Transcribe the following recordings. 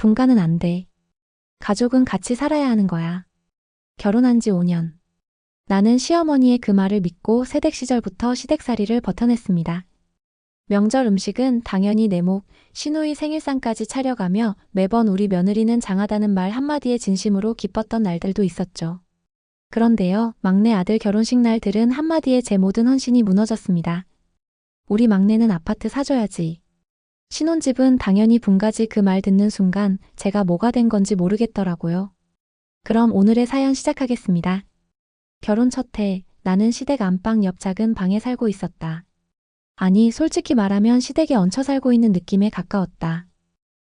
분가는 안 돼. 가족은 같이 살아야 하는 거야. 결혼한 지 5년. 나는 시어머니의 그 말을 믿고 새댁 시절부터 시댁살이를 버텨냈습니다. 명절 음식은 당연히 내목, 시누이 생일상까지 차려가며 매번 우리 며느리는 장하다는 말 한마디에 진심으로 기뻤던 날들도 있었죠. 그런데요, 막내 아들 결혼식 날들은 한마디에 제 모든 헌신이 무너졌습니다. 우리 막내는 아파트 사줘야지. 신혼집은 당연히 분가지 그 말 듣는 순간 제가 뭐가 된 건지 모르겠더라고요. 그럼 오늘의 사연 시작하겠습니다. 결혼 첫 해, 나는 시댁 안방 옆 작은 방에 살고 있었다. 아니, 솔직히 말하면 시댁에 얹혀 살고 있는 느낌에 가까웠다.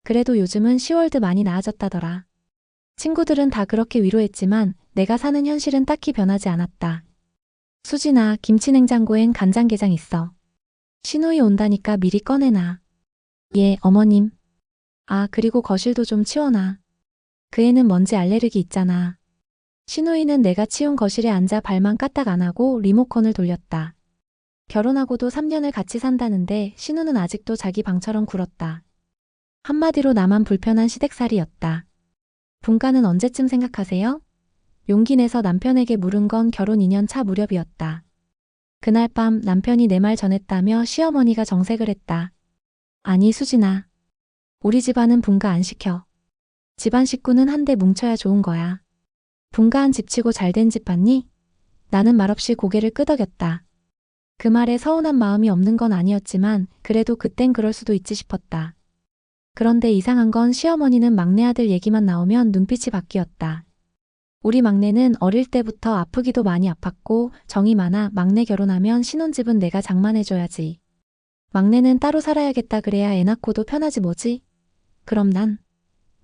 그래도 요즘은 시월드 많이 나아졌다더라. 친구들은 다 그렇게 위로했지만 내가 사는 현실은 딱히 변하지 않았다. 수진아, 김치냉장고엔 간장게장 있어. 시누이 온다니까 미리 꺼내놔. 예, 어머님. 아, 그리고 거실도 좀 치워놔. 그 애는 먼지 알레르기 있잖아. 시누이는 내가 치운 거실에 앉아 발만 까딱 안 하고 리모컨을 돌렸다. 결혼하고도 3년을 같이 산다는데 신우는 아직도 자기 방처럼 굴었다. 한마디로 나만 불편한 시댁살이였다. 분가는 언제쯤 생각하세요? 용기 내서 남편에게 물은 건 결혼 2년 차 무렵이었다. 그날 밤 남편이 내 말 전했다며 시어머니가 정색을 했다. 아니 수진아. 우리 집안은 분가 안 시켜. 집안 식구는 한데 뭉쳐야 좋은 거야. 분가한 집치고 잘된 집 봤니? 나는 말없이 고개를 끄덕였다. 그 말에 서운한 마음이 없는 건 아니었지만 그래도 그땐 그럴 수도 있지 싶었다. 그런데 이상한 건 시어머니는 막내 아들 얘기만 나오면 눈빛이 바뀌었다. 우리 막내는 어릴 때부터 아프기도 많이 아팠고 정이 많아 막내 결혼하면 신혼집은 내가 장만해줘야지. 막내는 따로 살아야겠다 그래야 애 낳고도 편하지 뭐지? 그럼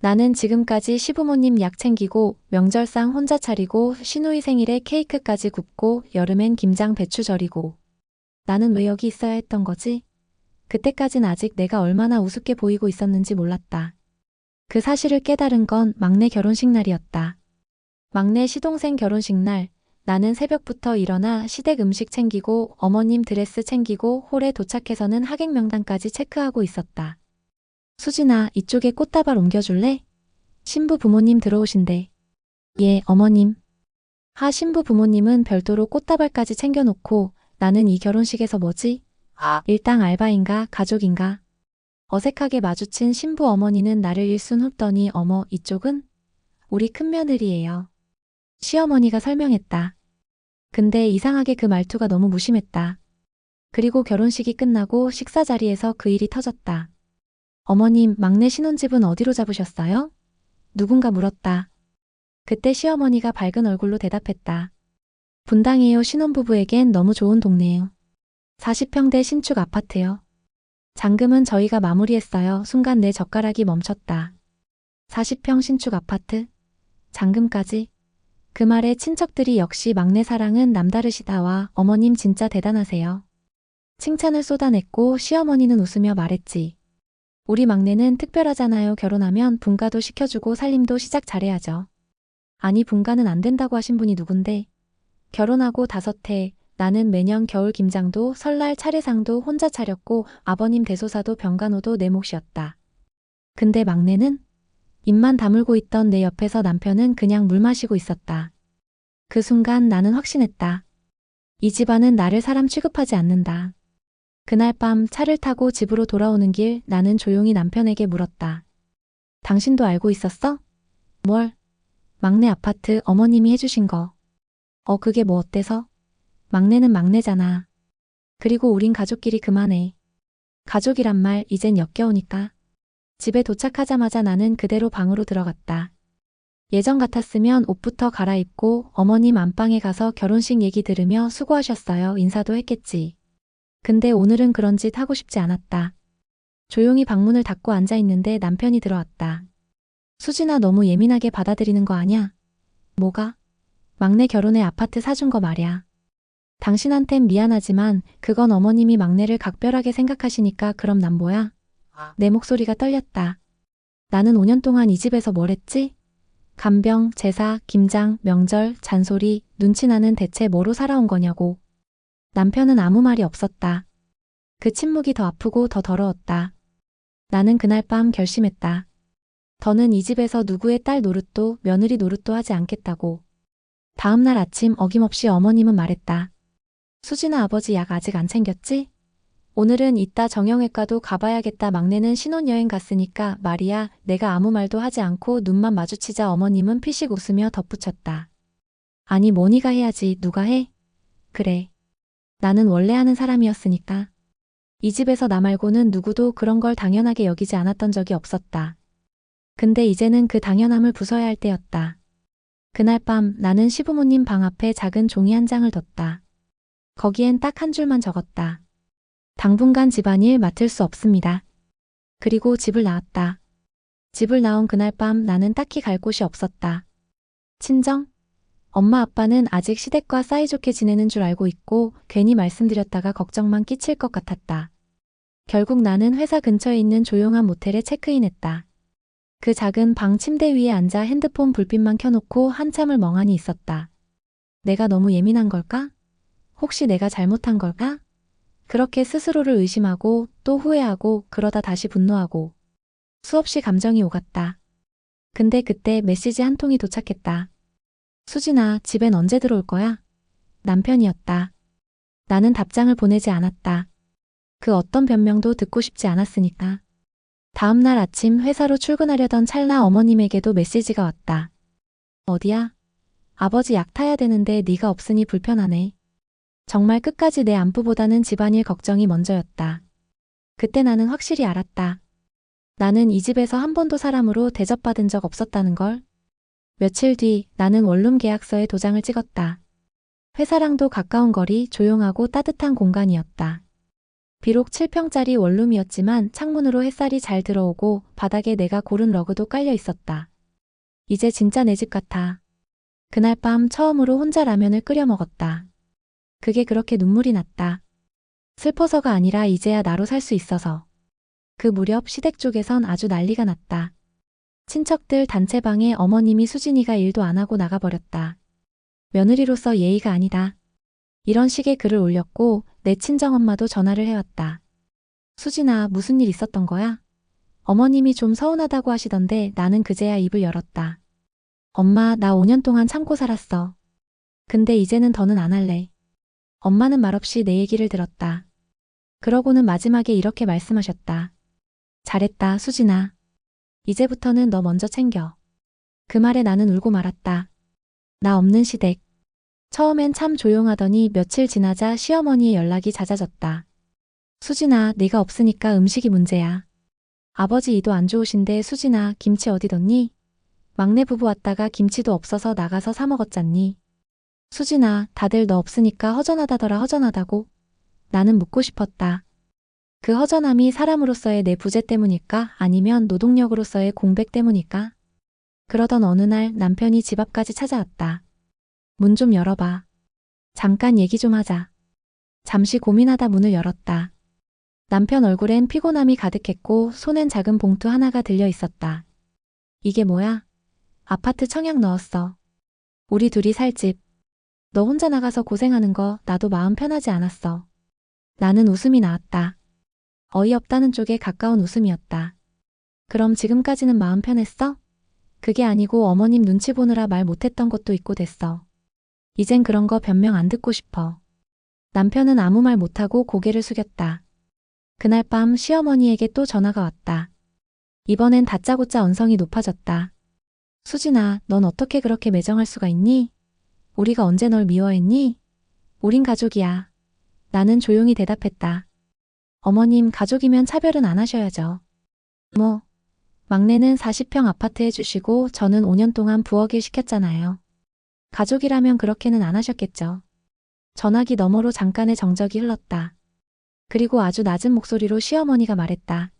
나는 지금까지 시부모님 약 챙기고 명절상 혼자 차리고 시누이 생일에 케이크까지 굽고 여름엔 김장 배추 절이고 나는 왜 여기 있어야 했던 거지? 그때까진 아직 내가 얼마나 우습게 보이고 있었는지 몰랐다. 그 사실을 깨달은 건 막내 결혼식 날이었다. 막내 시동생 결혼식 날, 나는 새벽부터 일어나 시댁 음식 챙기고 어머님 드레스 챙기고 홀에 도착해서는 하객 명단까지 체크하고 있었다. 수진아, 이쪽에 꽃다발 옮겨줄래? 신부 부모님 들어오신대. 예, 어머님. 신부 부모님은 별도로 꽃다발까지 챙겨놓고 나는 이 결혼식에서 뭐지? 일당 알바인가 가족인가? 어색하게 마주친 신부 어머니는 나를 일순 훑더니 어머, 이쪽은? 우리 큰며느리예요. 시어머니가 설명했다. 근데 이상하게 그 말투가 너무 무심했다. 그리고 결혼식이 끝나고 식사 자리에서 그 일이 터졌다. 어머님, 막내 신혼집은 어디로 잡으셨어요? 누군가 물었다. 그때 시어머니가 밝은 얼굴로 대답했다. 분당이에요. 신혼부부에겐 너무 좋은 동네예요. 40평대 신축 아파트요. 잔금은 저희가 마무리했어요. 순간 내 젓가락이 멈췄다. 40평 신축 아파트? 잔금까지? 그 말에 친척들이 역시 막내 사랑은 남다르시다와 어머님 진짜 대단하세요. 칭찬을 쏟아냈고 시어머니는 웃으며 말했지. 우리 막내는 특별하잖아요. 결혼하면 분가도 시켜주고 살림도 시작 잘해야죠. 아니 분가는 안 된다고 하신 분이 누군데? 결혼하고 5해, 나는 매년 겨울 김장도 설날 차례상도 혼자 차렸고 아버님 대소사도 병간호도 내 몫이었다. 근데 막내는? 입만 다물고 있던 내 옆에서 남편은 그냥 물 마시고 있었다. 그 순간 나는 확신했다. 이 집안은 나를 사람 취급하지 않는다. 그날 밤 차를 타고 집으로 돌아오는 길 나는 조용히 남편에게 물었다. 당신도 알고 있었어? 뭘? 막내 아파트 어머님이 해주신 거. 그게 뭐 어때서? 막내는 막내잖아. 그리고 우린 가족끼리 그만해. 가족이란 말 이젠 역겨우니까. 집에 도착하자마자 나는 그대로 방으로 들어갔다. 예전 같았으면 옷부터 갈아입고 어머님 안방에 가서 결혼식 얘기 들으며 수고하셨어요 인사도 했겠지. 근데 오늘은 그런 짓 하고 싶지 않았다. 조용히 방문을 닫고 앉아있는데 남편이 들어왔다. 수진아 너무 예민하게 받아들이는 거 아냐? 뭐가? 막내 결혼에 아파트 사준 거 말야. 당신한텐 미안하지만 그건 어머님이 막내를 각별하게 생각하시니까 그럼 난 뭐야? 내 목소리가 떨렸다. 나는 5년 동안 이 집에서 뭘 했지? 간병, 제사, 김장, 명절, 잔소리, 눈치나는 대체 뭐로 살아온 거냐고. 남편은 아무 말이 없었다. 그 침묵이 더 아프고 더 더러웠다. 나는 그날 밤 결심했다. 더는 이 집에서 누구의 딸 노릇도 며느리 노릇도 하지 않겠다고. 다음 날 아침 어김없이 어머님은 말했다. 수진아, 아버지 약 아직 안 챙겼지? 오늘은 이따 정형외과도 가봐야겠다. 막내는 신혼여행 갔으니까 말이야. 내가 아무 말도 하지 않고 눈만 마주치자 어머님은 피식 웃으며 덧붙였다. 아니 뭐니가 해야지. 누가 해? 그래. 나는 원래 하는 사람이었으니까. 이 집에서 나 말고는 누구도 그런 걸 당연하게 여기지 않았던 적이 없었다. 근데 이제는 그 당연함을 부숴야 할 때였다. 그날 밤 나는 시부모님 방 앞에 작은 종이 한 장을 뒀다. 거기엔 딱 한 줄만 적었다. 당분간 집안일 맡을 수 없습니다. 그리고 집을 나왔다. 집을 나온 그날 밤 나는 딱히 갈 곳이 없었다. 친정? 엄마 아빠는 아직 시댁과 사이좋게 지내는 줄 알고 있고 괜히 말씀드렸다가 걱정만 끼칠 것 같았다. 결국 나는 회사 근처에 있는 조용한 모텔에 체크인했다. 그 작은 방 침대 위에 앉아 핸드폰 불빛만 켜놓고 한참을 멍하니 있었다. 내가 너무 예민한 걸까? 혹시 내가 잘못한 걸까? 그렇게 스스로를 의심하고 또 후회하고 그러다 다시 분노하고 수없이 감정이 오갔다. 근데 그때 메시지 한 통이 도착했다. 수진아, 집엔 언제 들어올 거야? 남편이었다. 나는 답장을 보내지 않았다. 그 어떤 변명도 듣고 싶지 않았으니까. 다음 날 아침 회사로 출근하려던 찰나 어머님에게도 메시지가 왔다. 어디야? 아버지 약 타야 되는데 네가 없으니 불편하네. 정말 끝까지 내 안부보다는 집안일 걱정이 먼저였다. 그때 나는 확실히 알았다. 나는 이 집에서 한 번도 사람으로 대접받은 적 없었다는 걸. 며칠 뒤 나는 원룸 계약서에 도장을 찍었다. 회사랑도 가까운 거리, 조용하고 따뜻한 공간이었다. 비록 7평짜리 원룸이었지만 창문으로 햇살이 잘 들어오고 바닥에 내가 고른 러그도 깔려 있었다. 이제 진짜 내 집 같아. 그날 밤 처음으로 혼자 라면을 끓여 먹었다. 그게 그렇게 눈물이 났다. 슬퍼서가 아니라 이제야 나로 살 수 있어서. 그 무렵 시댁 쪽에선 아주 난리가 났다. 친척들 단체방에 어머님이 수진이가 일도 안 하고 나가버렸다. 며느리로서 예의가 아니다. 이런 식의 글을 올렸고 내 친정엄마도 전화를 해왔다. 수진아, 무슨 일 있었던 거야? 어머님이 좀 서운하다고 하시던데 나는 그제야 입을 열었다. 엄마, 나 5년 동안 참고 살았어. 근데 이제는 더는 안 할래. 엄마는 말없이 내 얘기를 들었다. 그러고는 마지막에 이렇게 말씀하셨다. 잘했다, 수진아. 이제부터는 너 먼저 챙겨. 그 말에 나는 울고 말았다. 나 없는 시댁. 처음엔 참 조용하더니 며칠 지나자 시어머니의 연락이 잦아졌다. 수진아, 네가 없으니까 음식이 문제야. 아버지 이도 안 좋으신데 수진아, 김치 어디 뒀니? 막내 부부 왔다가 김치도 없어서 나가서 사 먹었잖니. 수진아, 다들 너 없으니까 허전하다더라. 허전하다고? 나는 묻고 싶었다. 그 허전함이 사람으로서의 내 부재 때문일까? 아니면 노동력으로서의 공백 때문일까? 그러던 어느 날 남편이 집 앞까지 찾아왔다. 문 좀 열어봐. 잠깐 얘기 좀 하자. 잠시 고민하다 문을 열었다. 남편 얼굴엔 피곤함이 가득했고 손엔 작은 봉투 하나가 들려 있었다. 이게 뭐야? 아파트 청약 넣었어. 우리 둘이 살 집. 너 혼자 나가서 고생하는 거 나도 마음 편하지 않았어. 나는 웃음이 나왔다. 어이없다는 쪽에 가까운 웃음이었다. 그럼 지금까지는 마음 편했어? 그게 아니고 어머님 눈치 보느라 말 못했던 것도 있고 됐어. 이젠 그런 거 변명 안 듣고 싶어. 남편은 아무 말 못하고 고개를 숙였다. 그날 밤 시어머니에게 또 전화가 왔다. 이번엔 다짜고짜 언성이 높아졌다. 수진아, 넌 어떻게 그렇게 매정할 수가 있니? 우리가 언제 널 미워했니? 우린 가족이야. 나는 조용히 대답했다. 어머님, 가족이면 차별은 안 하셔야죠. 뭐, 막내는 40평 아파트 해주시고 저는 5년 동안 부엌 일 시켰잖아요. 가족이라면 그렇게는 안 하셨겠죠. 전화기 너머로 잠깐의 정적이 흘렀다. 그리고 아주 낮은 목소리로 시어머니가 말했다.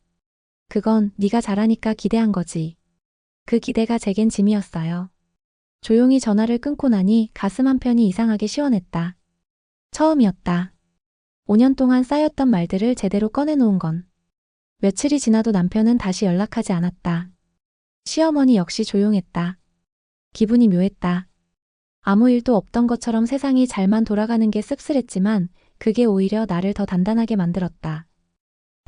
그건 네가 잘하니까 기대한 거지. 그 기대가 제겐 짐이었어요. 조용히 전화를 끊고 나니 가슴 한편이 이상하게 시원했다. 처음이었다. 5년 동안 쌓였던 말들을 제대로 꺼내놓은 건. 며칠이 지나도 남편은 다시 연락하지 않았다. 시어머니 역시 조용했다. 기분이 묘했다. 아무 일도 없던 것처럼 세상이 잘만 돌아가는 게 씁쓸했지만 그게 오히려 나를 더 단단하게 만들었다.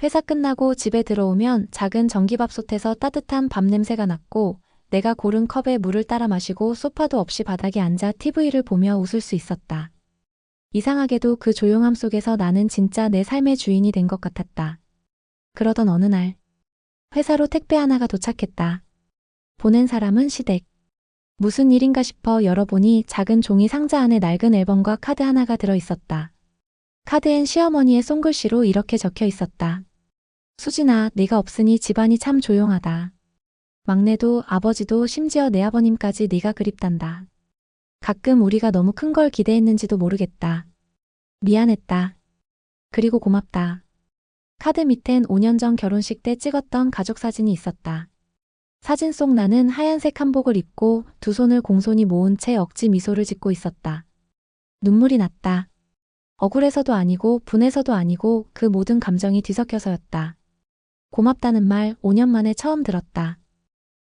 회사 끝나고 집에 들어오면 작은 전기밥솥에서 따뜻한 밥 냄새가 났고 내가 고른 컵에 물을 따라 마시고 소파도 없이 바닥에 앉아 TV를 보며 웃을 수 있었다. 이상하게도 그 조용함 속에서 나는 진짜 내 삶의 주인이 된 것 같았다. 그러던 어느 날 회사로 택배 하나가 도착했다. 보낸 사람은 시댁. 무슨 일인가 싶어 열어보니 작은 종이 상자 안에 낡은 앨범과 카드 하나가 들어있었다. 카드엔 시어머니의 손글씨로 이렇게 적혀 있었다. 수진아, 네가 없으니 집안이 참 조용하다. 막내도 아버지도 심지어 내 아버님까지 네가 그립단다. 가끔 우리가 너무 큰 걸 기대했는지도 모르겠다. 미안했다. 그리고 고맙다. 카드 밑엔 5년 전 결혼식 때 찍었던 가족 사진이 있었다. 사진 속 나는 하얀색 한복을 입고 두 손을 공손히 모은 채 억지 미소를 짓고 있었다. 눈물이 났다. 억울해서도 아니고 분해서도 아니고 그 모든 감정이 뒤섞여서였다. 고맙다는 말 5년 만에 처음 들었다.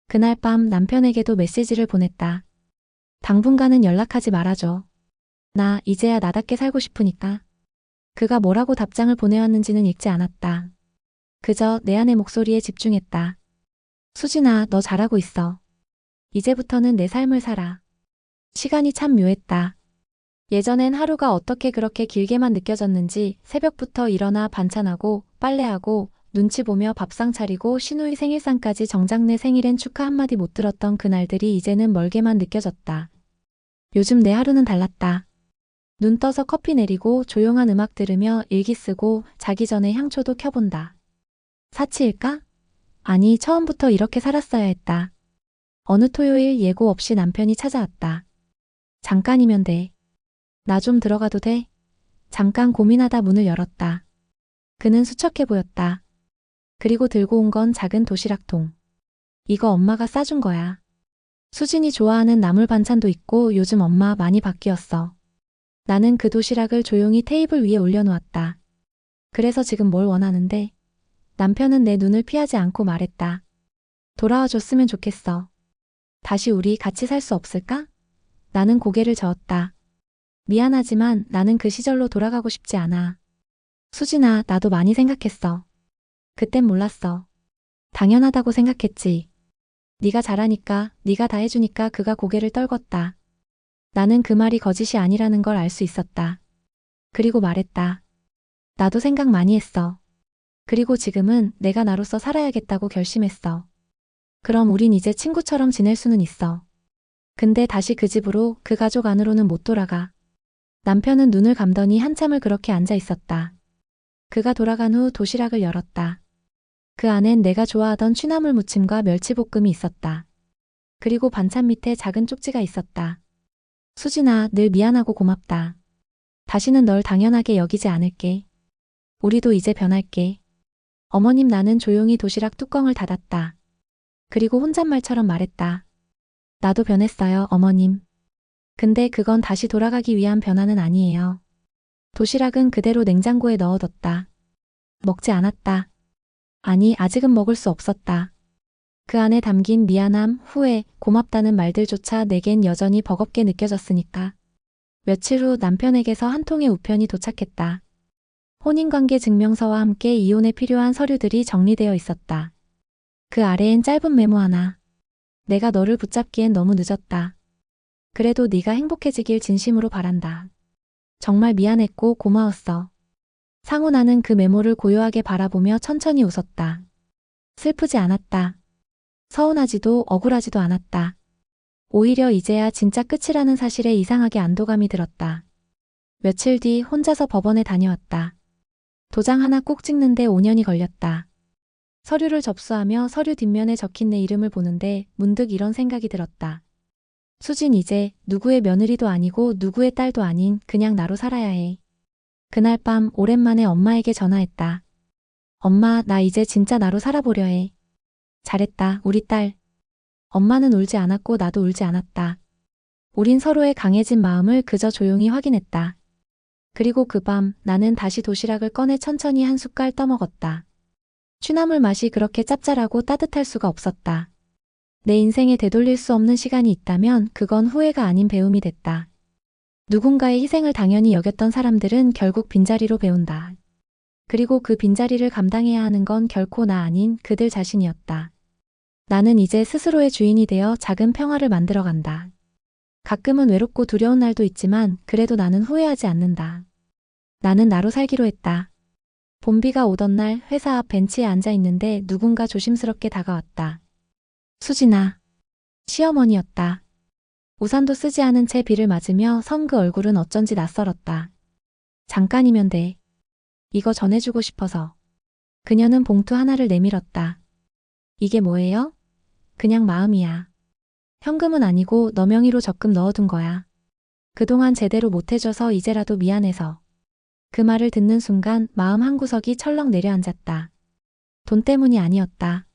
그날 밤 남편에게도 메시지를 보냈다. 당분간은 연락하지 말아줘. 나 이제야 나답게 살고 싶으니까. 그가 뭐라고 답장을 보내왔는지는 읽지 않았다. 그저 내 안의 목소리에 집중했다. 수진아, 너 잘하고 있어. 이제부터는 내 삶을 살아. 시간이 참 묘했다. 예전엔 하루가 어떻게 그렇게 길게만 느껴졌는지 새벽부터 일어나 반찬하고 빨래하고 눈치 보며 밥상 차리고 시누이 생일상까지 정작 내 생일엔 축하 한마디 못 들었던 그날들이 이제는 멀게만 느껴졌다. 요즘 내 하루는 달랐다. 눈 떠서 커피 내리고 조용한 음악 들으며 일기 쓰고 자기 전에 향초도 켜본다. 사치일까? 아니, 처음부터 이렇게 살았어야 했다. 어느 토요일 예고 없이 남편이 찾아왔다. 잠깐이면 돼. 나 좀 들어가도 돼? 잠깐 고민하다 문을 열었다. 그는 수척해 보였다. 그리고 들고 온 건 작은 도시락통. 이거 엄마가 싸준 거야. 수진이 좋아하는 나물 반찬도 있고 요즘 엄마 많이 바뀌었어. 나는 그 도시락을 조용히 테이블 위에 올려놓았다. 그래서 지금 뭘 원하는데? 남편은 내 눈을 피하지 않고 말했다. 돌아와 줬으면 좋겠어. 다시 우리 같이 살 수 없을까? 나는 고개를 저었다. 미안하지만 나는 그 시절로 돌아가고 싶지 않아. 수진아, 나도 많이 생각했어. 그땐 몰랐어. 당연하다고 생각했지. 네가 잘하니까, 네가 다 해주니까. 그가 고개를 떨궜다. 나는 그 말이 거짓이 아니라는 걸 알 수 있었다. 그리고 말했다. 나도 생각 많이 했어. 그리고 지금은 내가 나로서 살아야겠다고 결심했어. 그럼 우린 이제 친구처럼 지낼 수는 있어. 근데 다시 그 집으로, 그 가족 안으로는 못 돌아가. 남편은 눈을 감더니 한참을 그렇게 앉아 있었다. 그가 돌아간 후 도시락을 열었다. 그 안엔 내가 좋아하던 취나물 무침과 멸치볶음이 있었다. 그리고 반찬 밑에 작은 쪽지가 있었다. 수진아, 늘 미안하고 고맙다. 다시는 널 당연하게 여기지 않을게. 우리도 이제 변할게. 어머님. 나는 조용히 도시락 뚜껑을 닫았다. 그리고 혼잣말처럼 말했다. 나도 변했어요, 어머님. 근데 그건 다시 돌아가기 위한 변화는 아니에요. 도시락은 그대로 냉장고에 넣어뒀다. 먹지 않았다. 아니, 아직은 먹을 수 없었다. 그 안에 담긴 미안함, 후회, 고맙다는 말들조차 내겐 여전히 버겁게 느껴졌으니까. 며칠 후 남편에게서 한 통의 우편이 도착했다. 혼인관계 증명서와 함께 이혼에 필요한 서류들이 정리되어 있었다. 그 아래엔 짧은 메모 하나. 내가 너를 붙잡기엔 너무 늦었다. 그래도 네가 행복해지길 진심으로 바란다. 정말 미안했고 고마웠어. 상호. 나는 그 메모를 고요하게 바라보며 천천히 웃었다. 슬프지 않았다. 서운하지도 억울하지도 않았다. 오히려 이제야 진짜 끝이라는 사실에 이상하게 안도감이 들었다. 며칠 뒤 혼자서 법원에 다녀왔다. 도장 하나 꼭 찍는데 5년이 걸렸다. 서류를 접수하며 서류 뒷면에 적힌 내 이름을 보는데 문득 이런 생각이 들었다. 수진, 이제 누구의 며느리도 아니고 누구의 딸도 아닌 그냥 나로 살아야 해. 그날 밤 오랜만에 엄마에게 전화했다. 엄마, 나 이제 진짜 나로 살아보려 해. 잘했다, 우리 딸. 엄마는 울지 않았고 나도 울지 않았다. 우린 서로의 강해진 마음을 그저 조용히 확인했다. 그리고 그 밤 나는 다시 도시락을 꺼내 천천히 한 숟갈 떠먹었다. 취나물 맛이 그렇게 짭짤하고 따뜻할 수가 없었다. 내 인생에 되돌릴 수 없는 시간이 있다면 그건 후회가 아닌 배움이 됐다. 누군가의 희생을 당연히 여겼던 사람들은 결국 빈자리로 배운다. 그리고 그 빈자리를 감당해야 하는 건 결코 나 아닌 그들 자신이었다. 나는 이제 스스로의 주인이 되어 작은 평화를 만들어간다. 가끔은 외롭고 두려운 날도 있지만 그래도 나는 후회하지 않는다. 나는 나로 살기로 했다. 봄비가 오던 날 회사 앞 벤치에 앉아 있는데 누군가 조심스럽게 다가왔다. 수진아. 시어머니였다. 우산도 쓰지 않은 채 비를 맞으며 선 그 얼굴은 어쩐지 낯설었다. 잠깐이면 돼. 이거 전해주고 싶어서. 그녀는 봉투 하나를 내밀었다. 이게 뭐예요? 그냥 마음이야. 현금은 아니고 너 명의로 적금 넣어둔 거야. 그동안 제대로 못해줘서 이제라도 미안해서. 그 말을 듣는 순간 마음 한구석이 철렁 내려앉았다. 돈 때문이 아니었다.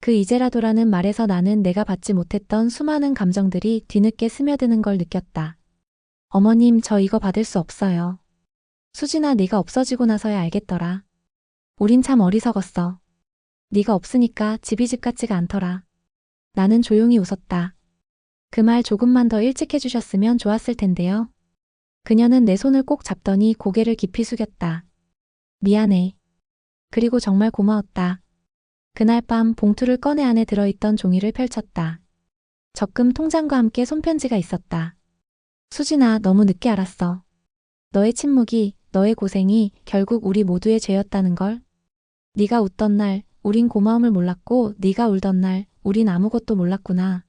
그 이제라도라는 말에서 나는 내가 받지 못했던 수많은 감정들이 뒤늦게 스며드는 걸 느꼈다. 어머님, 저 이거 받을 수 없어요. 수진아, 네가 없어지고 나서야 알겠더라. 우린 참 어리석었어. 네가 없으니까 집이 집 같지가 않더라. 나는 조용히 웃었다. 그 말 조금만 더 일찍 해주셨으면 좋았을 텐데요. 그녀는 내 손을 꼭 잡더니 고개를 깊이 숙였다. 미안해. 그리고 정말 고마웠다. 그날 밤 봉투를 꺼내 안에 들어있던 종이를 펼쳤다. 적금 통장과 함께 손편지가 있었다. 수진아, 너무 늦게 알았어. 너의 침묵이, 너의 고생이 결국 우리 모두의 죄였다는 걸. 네가 웃던 날 우린 고마움을 몰랐고 네가 울던 날 우린 아무것도 몰랐구나.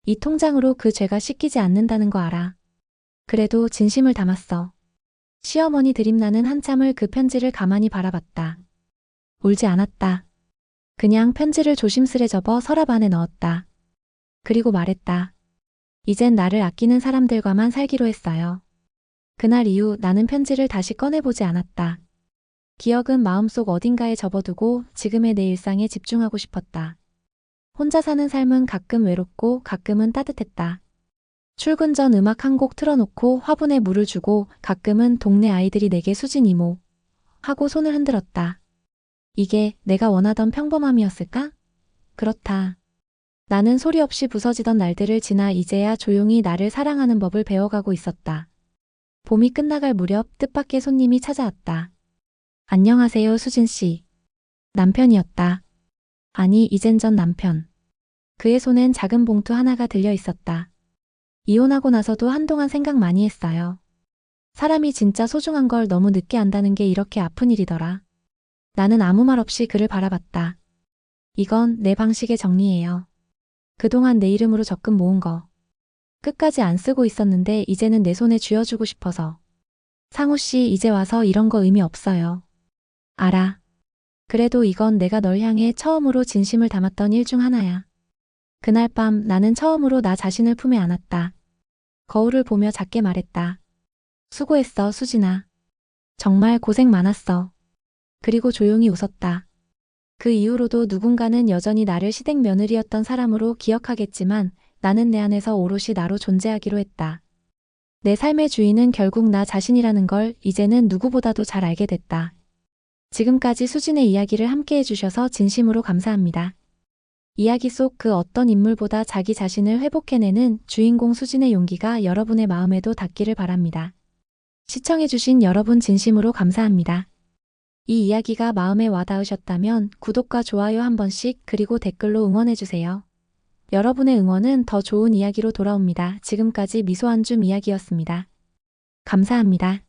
이 통장으로 그 죄가 씻기지 않는다는 거 알아. 그래도 진심을 담았어. 시어머니 드림. 나는 한참을 그 편지를 가만히 바라봤다. 울지 않았다. 그냥 편지를 조심스레 접어 서랍 안에 넣었다. 그리고 말했다. 이젠 나를 아끼는 사람들과만 살기로 했어요. 그날 이후 나는 편지를 다시 꺼내보지 않았다. 기억은 마음속 어딘가에 접어두고 지금의 내 일상에 집중하고 싶었다. 혼자 사는 삶은 가끔 외롭고 가끔은 따뜻했다. 출근 전 음악 한 곡 틀어놓고 화분에 물을 주고 가끔은 동네 아이들이 내게 수진 이모 하고 손을 흔들었다. 이게 내가 원하던 평범함이었을까? 그렇다. 나는 소리 없이 부서지던 날들을 지나 이제야 조용히 나를 사랑하는 법을 배워가고 있었다. 봄이 끝나갈 무렵 뜻밖의 손님이 찾아왔다. 안녕하세요, 수진 씨. 남편이었다. 아니, 이젠 전 남편. 그의 손엔 작은 봉투 하나가 들려 있었다. 이혼하고 나서도 한동안 생각 많이 했어요. 사람이 진짜 소중한 걸 너무 늦게 안다는 게 이렇게 아픈 일이더라. 나는 아무 말 없이 그를 바라봤다. 이건 내 방식의 정리예요. 그동안 내 이름으로 적금 모은 거. 끝까지 안 쓰고 있었는데 이제는 내 손에 쥐어주고 싶어서. 상우 씨, 이제 와서 이런 거 의미 없어요. 알아. 그래도 이건 내가 널 향해 처음으로 진심을 담았던 일 중 하나야. 그날 밤 나는 처음으로 나 자신을 품에 안았다. 거울을 보며 작게 말했다. 수고했어, 수진아. 정말 고생 많았어. 그리고 조용히 웃었다. 그 이후로도 누군가는 여전히 나를 시댁 며느리였던 사람으로 기억하겠지만 나는 내 안에서 오롯이 나로 존재하기로 했다. 내 삶의 주인은 결국 나 자신이라는 걸 이제는 누구보다도 잘 알게 됐다. 지금까지 수진의 이야기를 함께 해주셔서 진심으로 감사합니다. 이야기 속 그 어떤 인물보다 자기 자신을 회복해내는 주인공 수진의 용기가 여러분의 마음에도 닿기를 바랍니다. 시청해주신 여러분 진심으로 감사합니다. 이 이야기가 마음에 와닿으셨다면 구독과 좋아요 한 번씩 그리고 댓글로 응원해주세요. 여러분의 응원은 더 좋은 이야기로 돌아옵니다. 지금까지 미소 한 줌 이야기였습니다. 감사합니다.